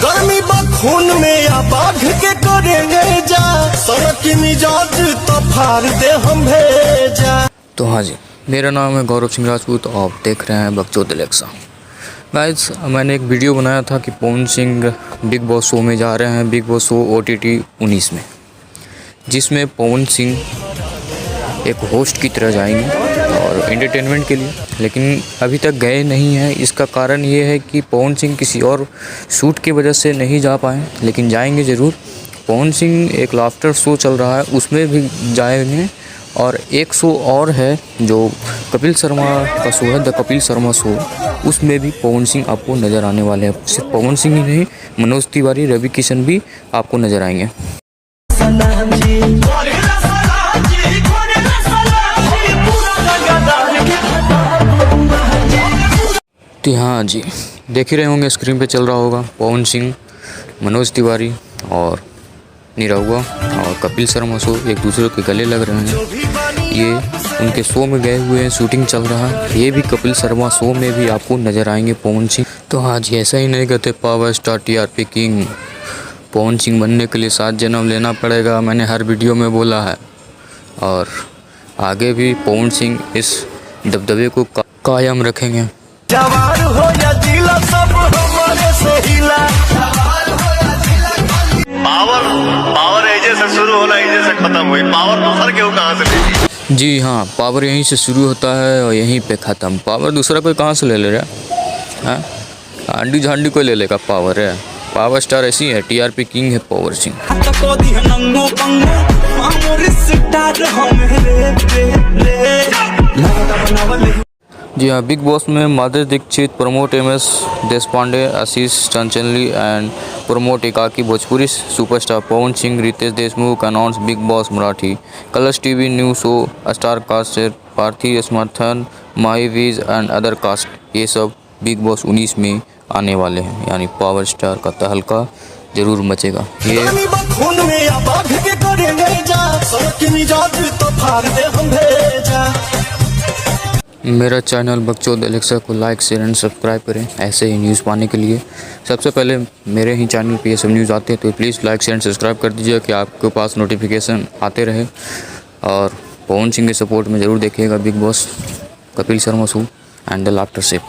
गर्मी खून में या बाघ के करेंगे जा, सड़क की मिजाज तो फाड़ दे हम भेजा। तो हाँ जी, मेरा नाम है गौरव सिंह राजपूत और आप देख रहे हैं बकचोद एलेक्सा। गाइस, मैंने एक वीडियो बनाया था कि Pawan Singh big boss show में जा रहे हैं, बिग बॉस शो OTT 19 में, जिसमें पवन सिंह एक होस्ट की तरह जाएंगे और एंटरटेनमेंट के लिए, लेकिन अभी तक गए नहीं हैं। इसका कारण ये है कि पवन सिंह किसी और शूट की वजह से नहीं जा पाए, लेकिन जाएंगे ज़रूर। पवन सिंह एक लाफ्टर शो चल रहा है, उसमें भी जाएंगे, और एक शो और है जो कपिल शर्मा का शो है, द कपिल शर्मा शो, उसमें भी पवन सिंह आपको नज़र आने वाले हैं। सिर्फ पवन सिंह ही नहीं, मनोज तिवारी, रवि किशन भी आपको नज़र आएंगे। तो हाँ जी, देख ही रहे होंगे, स्क्रीन पे चल रहा होगा पवन सिंह, मनोज तिवारी और निरहुआ और कपिल शर्मा शो एक दूसरे के गले लग रहे हैं। ये उनके शो में गए हुए हैं, शूटिंग चल रहा है। ये भी कपिल शर्मा शो में भी आपको नज़र आएंगे पवन सिंह। तो हाँ जी, ऐसा ही नहीं कहते power star TRP king, Pawan Singh बनने के लिए 7 जन्म लेना पड़ेगा, मैंने हर वीडियो में बोला है। और आगे भी पवन सिंह इस दबदबे को कायम रखेंगे। जवान हो या जिला सब हमारे से हिला। पावर एजे से शुरू होना, एजे से खत्म हुई। पावर दूसरा केहू कहाँ से ले? जी हाँ, पावर यहीं से शुरू होता है और यहीं पे ख़त्म। पावर दूसरा कोई कहाँ से ले ले रहा है? आंडी झांडी कोई ले लेगा पावर है? पावर स्टार ऐसी है, TRP किंग है पवन सिंह। जी हाँ, बिग बॉस में Madhuri Dixit promote MS Deshpande, Ashish Chanchlani and promote एकाकी Bhojpuri superstar Pawan Singh, Riteish Deshmukh announce Bigg Boss Marathi. Colors TV new show star cast से पार्थी समर्थन, माही वीज एंड अदर कास्ट, ये सब बिग बॉस 19 में आने वाले हैं। यानी पावर स्टार का तहलका जरूर मचेगा। ये मेरा चैनल बकचोद एलेक्सा को लाइक, शेयर एंड सब्सक्राइब करें ऐसे ही न्यूज़ पाने के लिए। सबसे पहले मेरे ही चैनल पे ये सब न्यूज़ आते हैं, तो please like, share and subscribe कर दीजिए कि आपके पास नोटिफिकेशन आते रहे। और पवन सिंह के सपोर्ट में ज़रूर देखिएगा big boss, Kapil Sharma show and the laughter chef.